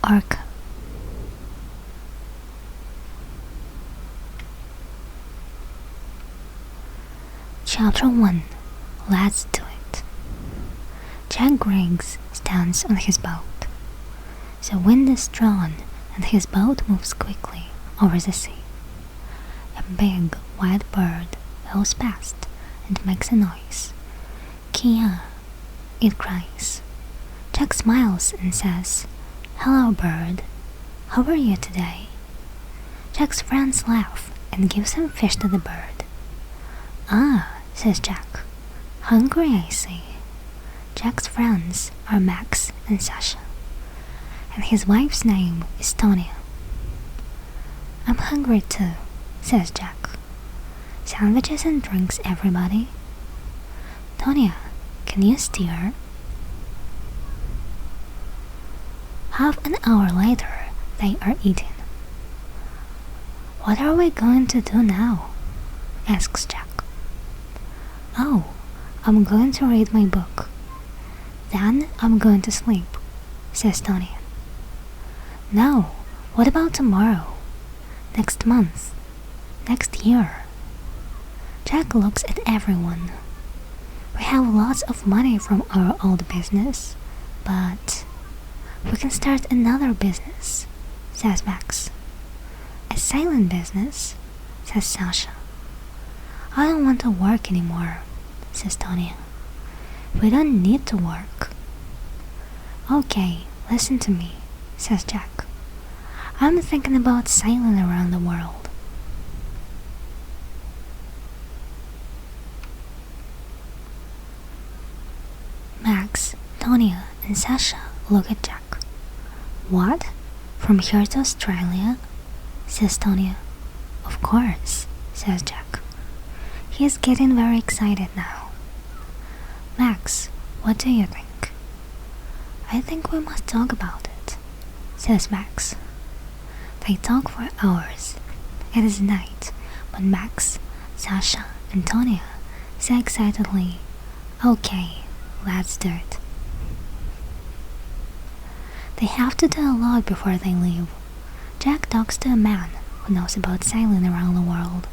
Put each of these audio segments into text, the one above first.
Orca. Chapter 1. Let's do it. Jack Griggs stands on his boat. The wind is strong and his boat moves quickly over the sea. A big white bird goes past and makes a noise. Kia, it cries. Jack smiles and says, "Hello, bird. How are you today?" Jack's friends laugh and give some fish to the bird. "Ah," says Jack. "Hungry, I see." Jack's friends are Max and Sasha, and his wife's name is Tonya. "I'm hungry too," says Jack. "Sandwiches and drinks, everybody." "Tonya, can you steer?" Half an hour later, they are eating. "What are we going to do now?" asks Jack. "Oh, I'm going to read my book. Then I'm going to sleep," says Tonya. "No, what about tomorrow? Next month? Next year?" Jack looks at everyone. "We have lots of money from our old business, but we can start another business," says Max. "A silent business," says Sasha. "I don't want to work anymore," says Tonya. "We don't need to work." "Okay, listen to me," says Jack. "I'm thinking about sailing around the world." Max, Tonya, and Sasha look at Jack. "What? From here to Australia?" says Tonya. "Of course," says Jack. He is getting very excited now. "Max, what do you think?" "I think we must talk about it," says Max. They talk for hours. It is night, but Max, Sasha, and Tonya say excitedly, "Okay, let's do it." They have to do a lot before they leave. Jack talks to a man who knows about sailing around the world.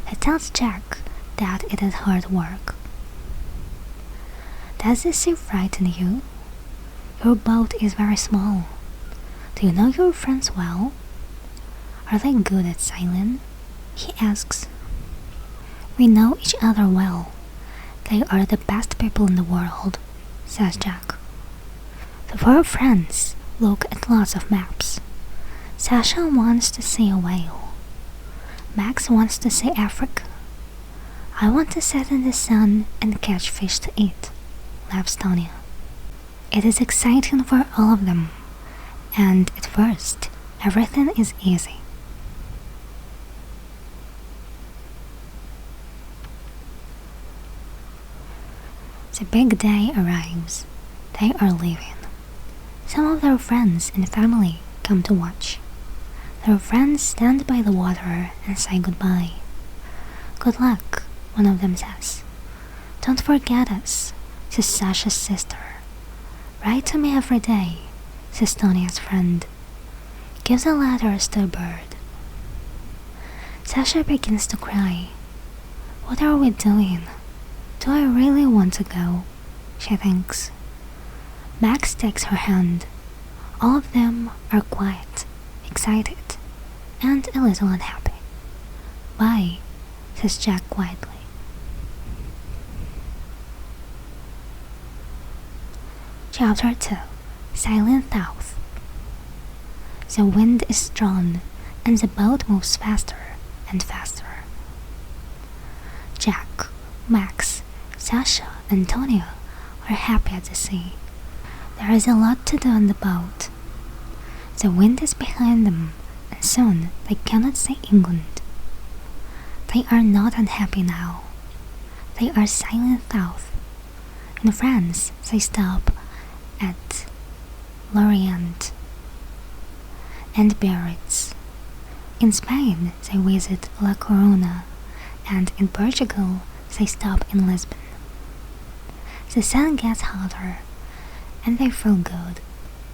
He tells Jack that it is hard work. "Does the sea frighten you? Your boat is very small. Do you know your friends well? Are they good at sailing?" he asks. "We know each other well. They are the best people in the world," says Jack. The four friends look at lots of maps. Sasha wants to see a whale. Max wants to see Africa. "I want to sit in the sun and catch fish to eat," laughs Tonya. It is exciting for all of them, and at first, everything is easy. The big day arrives. They are leaving. Some of their friends and family come to watch. Their friends stand by the water and say goodbye. "Good luck," one of them says. "Don't forget us," says Sasha's sister. "Write to me every day," says Tonya's friend. "Give the letters to a bird." Sasha begins to cry. "What are we doing? Do I really want to go?" she thinks. Max takes her hand. All of them are quiet, excited, and a little unhappy. "Bye," says Jack quietly. Chapter 2. Sailing South. The wind is strong, and the boat moves faster and faster. Jack, Max, Sasha, and Tonya are happy at the sea. There is a lot to do on the boat. The wind is behind them, and soon they cannot see England. They are not unhappy now. They are sailing south. In France, they stop at Lorient and Biarritz. In Spain, they visit La Coruna, and in Portugal, they stop in Lisbon. The sun gets hotter, and they feel good.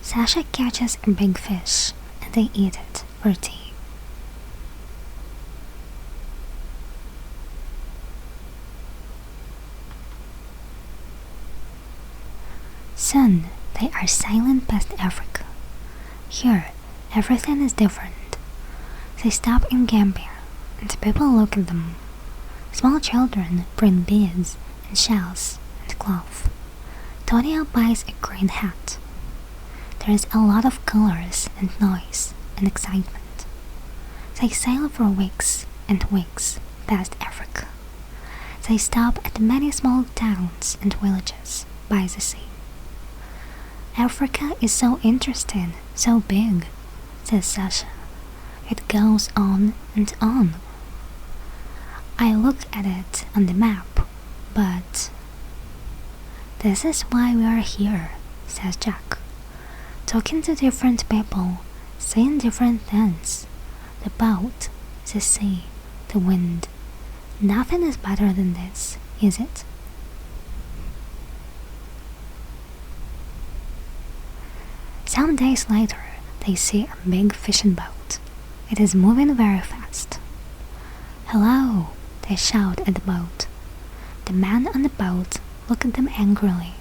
Sasha catches a big fish and they eat it for tea. Soon they are sailing past Africa. Here, everything is different. They stop in Gambia, and people look at them. Small children bring beads and shells and cloth. Tonya buys a green hat. There is a lot of colors and noise and excitement. They sail for weeks and weeks past Africa. They stop at many small towns and villages by the sea. Africa is so interesting, so big, says Sasha. It goes on and on. I look at it on the map, but... This is why we are here, says Jack. Talking to different people, seeing different things. The boat, the sea, the wind. Nothing is better than this, is it? Some days later, they see a big fishing boat. It is moving very fast. Hello, they shout at the boat. The man on the boat looks at them angrily.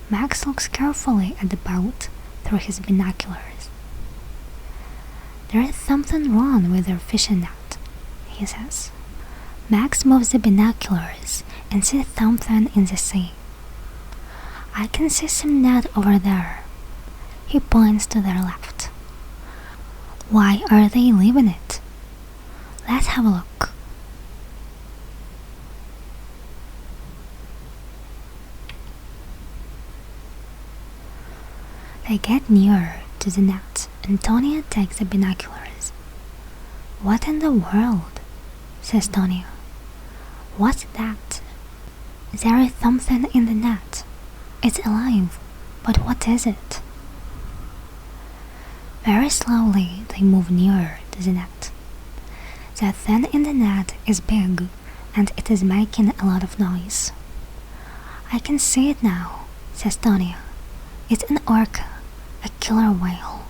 Max looks carefully at the boat through his binoculars. There is something wrong with their fishing net, he says. Max moves the binoculars and sees something in the sea. I can see some net over there. He points to their left. Why are they leaving it? Let's have a look. They get nearer to the net and Tonya takes the binoculars. What in the world? Says Tonya. What's that? There is something in the net. It's alive, but what is it? Very slowly they move nearer to the net. The thing in the net is big and it is making a lot of noise. I can see it now, says Tonya. It's an orca, a killer whale,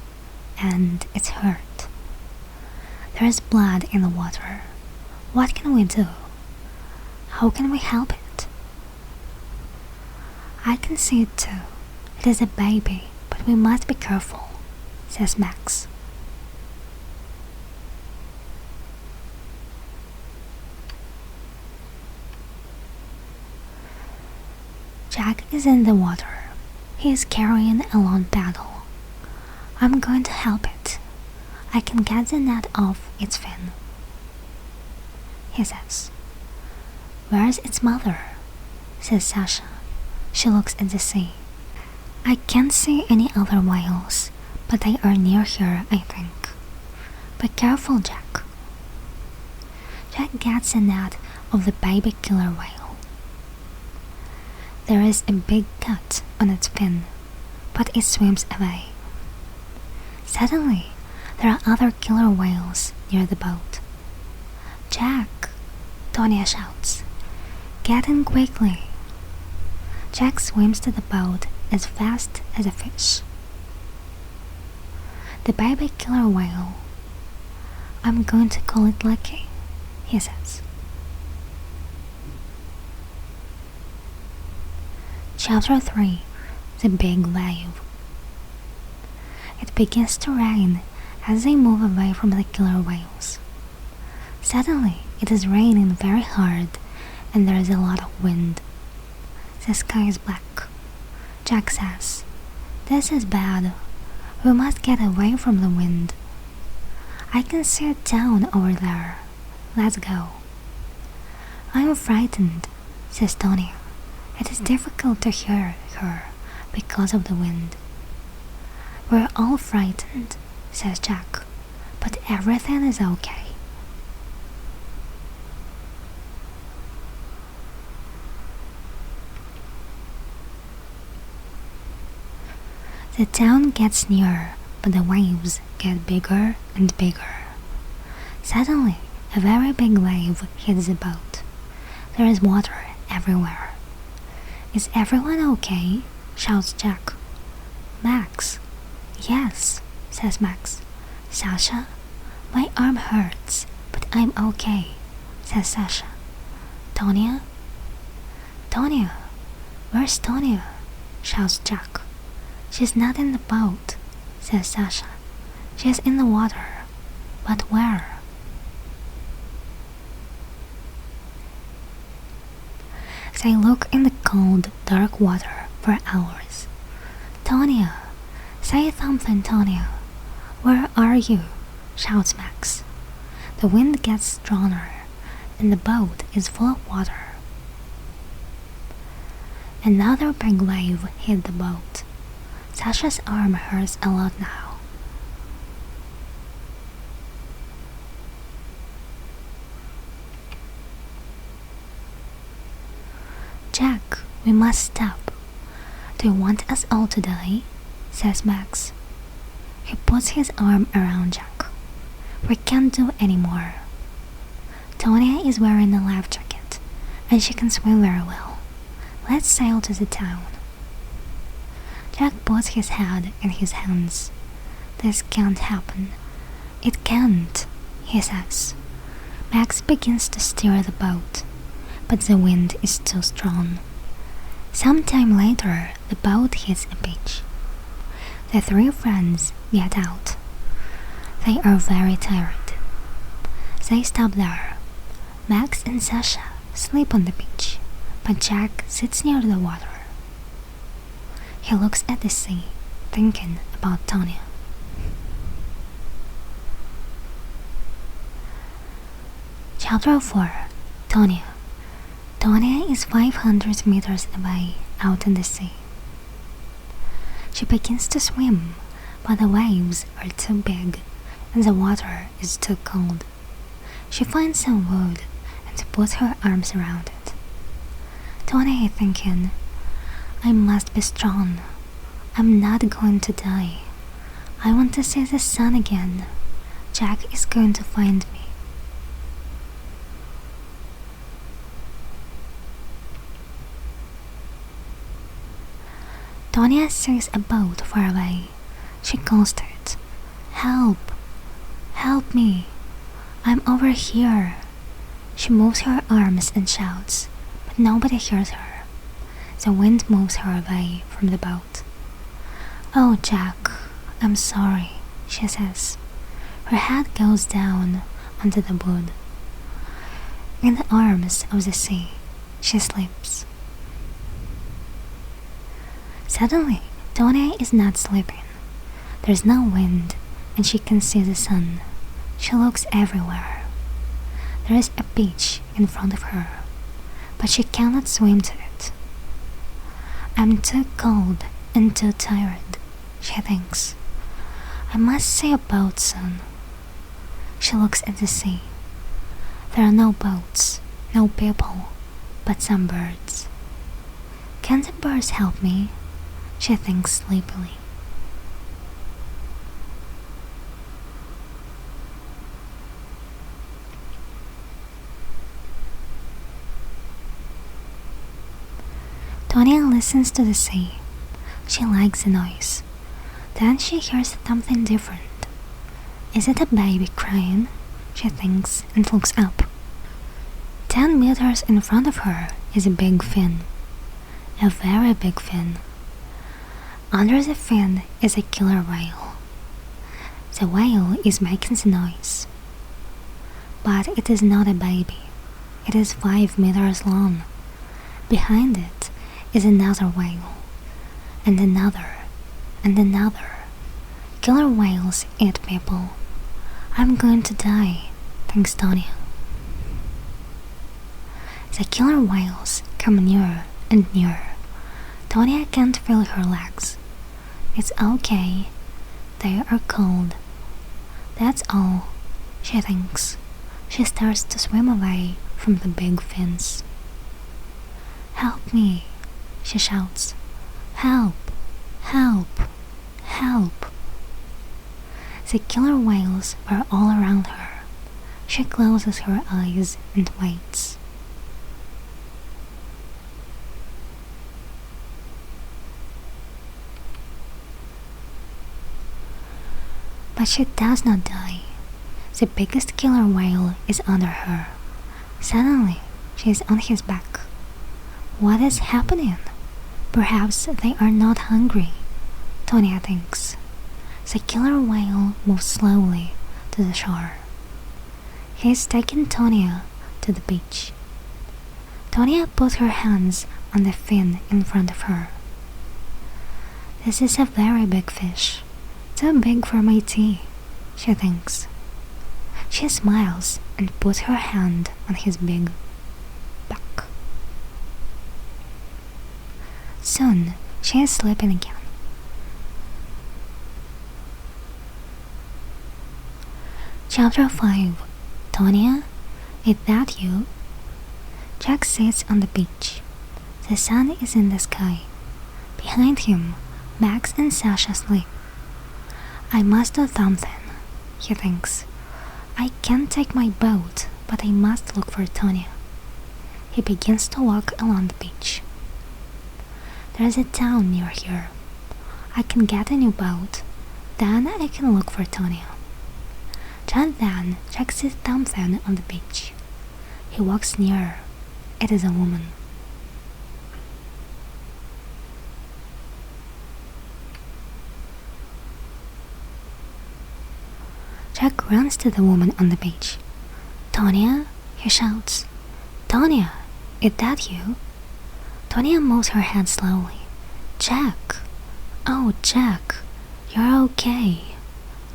and it's hurt. There is blood in the water. What can we do? How can we help it? I can see it too. It is a baby, but we must be careful, says Max. Jack is in the water. He is carrying a long paddle. I'm going to help it. I can get the net off its fin, he says. Where's its mother? Says Sasha. She looks at the sea. I can't see any other whales, but they are near here, I think. Be careful, Jack. Jack gets a net of the baby killer whale. There is a big cut on its fin, but it swims away. Suddenly, there are other killer whales near the boat. Jack! Tonya shouts. Get in quickly! Jack swims to the boat as fast as a fish. The baby killer whale. I'm going to call it Lucky, he says. Chapter 3. The Big Wave. It begins to rain as they move away from the killer whales. Suddenly, it is raining very hard and there is a lot of wind. The sky is black. Jack says, "This is bad. We must get away from the wind. I can see a town over there. Let's go." I'm frightened, says Tonya. It is difficult to hear her because of the wind. We're all frightened, says Jack, but everything is okay. The town gets nearer, but the waves get bigger and bigger. Suddenly, a very big wave hits the boat. There is water everywhere. Is everyone okay? Shouts Jack. Max, Yes, says Max. Sasha, my arm hurts, but I'm okay, says Sasha. Tonya? Tonya? Where's Tonya? Shouts Jack. She's not in the boat, says Sasha. She's in the water. But where? They look in the cold, dark water for hours. Tonya! Say something, Tonya! Where are you? Shouts Max. The wind gets stronger, and the boat is full of water. Another big wave hit the boat. Sasha's arm hurts a lot now. Jack, we must stop. Do you want us all to die? Says Max. He puts his arm around Jack. We can't do any more. Tonya is wearing a life jacket, and she can swim very well. Let's sail to the town. Jack puts his head in his hands. This can't happen. It can't, he says. Max begins to steer the boat, but the wind is too strong. Some time later, the boat hits a beach. The three friends get out. They are very tired. They stop there. Max and Sasha sleep on the beach, but Jack sits near the water. He looks at the sea, thinking about Tonya. Chapter 4. Tonya. Tonya is 500 meters away out in the sea. She begins to swim, but the waves are too big and the water is too cold. She finds some wood and puts her arms around it. Tonya is thinking, I must be strong. I'm not going to die. I want to see the sun again. Jack is going to find me. Tonya sees a boat far away. She calls to it. Help! Help me! I'm over here! She moves her arms and shouts, but nobody hears her. The wind moves her away from the boat. Oh, Jack, I'm sorry, she says. Her head goes down onto the wood. In the arms of the sea, she sleeps. Suddenly, Tonya is not sleeping. There's no wind, and she can see the sun. She looks everywhere. There is a beach in front of her, but she cannot swim to it. I'm too cold and too tired, she thinks. I must see a boat soon. She looks at the sea. There are no boats, no people, but some birds. Can the birds help me? She thinks sleepily. Tonya listens to the sea. She likes the noise. Then she hears something different. Is it a baby crying? She thinks and looks up. 10 meters in front of her is a big fin. A very big fin. Under the fin is a killer whale. The whale is making the noise. But it is not a baby. It is 5 meters long. Behind it is another whale, and another, and another. Killer whales eat people. I'm going to die, thinks Tonya. The killer whales come nearer and nearer. Tonya can't feel her legs. It's okay. They are cold. That's all, she thinks. She starts to swim away from the big fins. Help me, she shouts. Help! Help! Help! The killer whales are all around her. She closes her eyes and waits. But she does not die. The biggest killer whale is under her. Suddenly, she is on his back. What is happening? Perhaps they are not hungry, Tonya thinks. The killer whale moves slowly to the shore. He is taking Tonya to the beach. Tonya puts her hands on the fin in front of her. This is a very big fish, too big for my tea, she thinks. She smiles and puts her hand on his big back. Soon, she is sleeping again. Chapter 5. Tonya, is that you? Jack sits on the beach. The sun is in the sky. Behind him, Max and Sasha sleep. I must do something, he thinks. I can't take my boat, but I must look for Tonya. He begins to walk along the beach. There is a town near here. I can get a new boat. Then I can look for Tonya. Just then, Jack sees something on the beach. He walks nearer. It is a woman. Jack runs to the woman on the beach. Tonya, he shouts. Tonya, is that you? Tonya moves her head slowly. Jack! Oh, Jack, you're okay.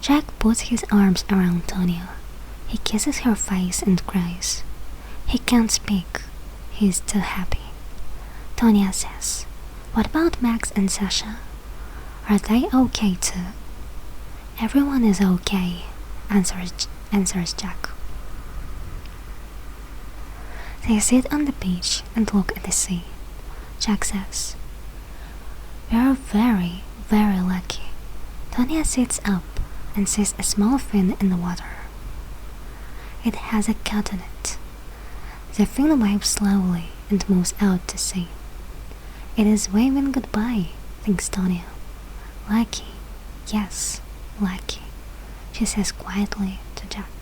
Jack puts his arms around Tonya. He kisses her face and cries. He can't speak. He is too happy. Tonya says, What about Max and Sasha? Are they okay too? Everyone is okay, answers Jack. They sit on the beach and look at the sea. Jack says, We are very, very lucky. Tonya sits up and sees a small fin in the water. It has a cut on it. The fin waves slowly and moves out to sea. It is waving goodbye, thinks Tonya. Lucky, yes, lucky, she says quietly to Jack.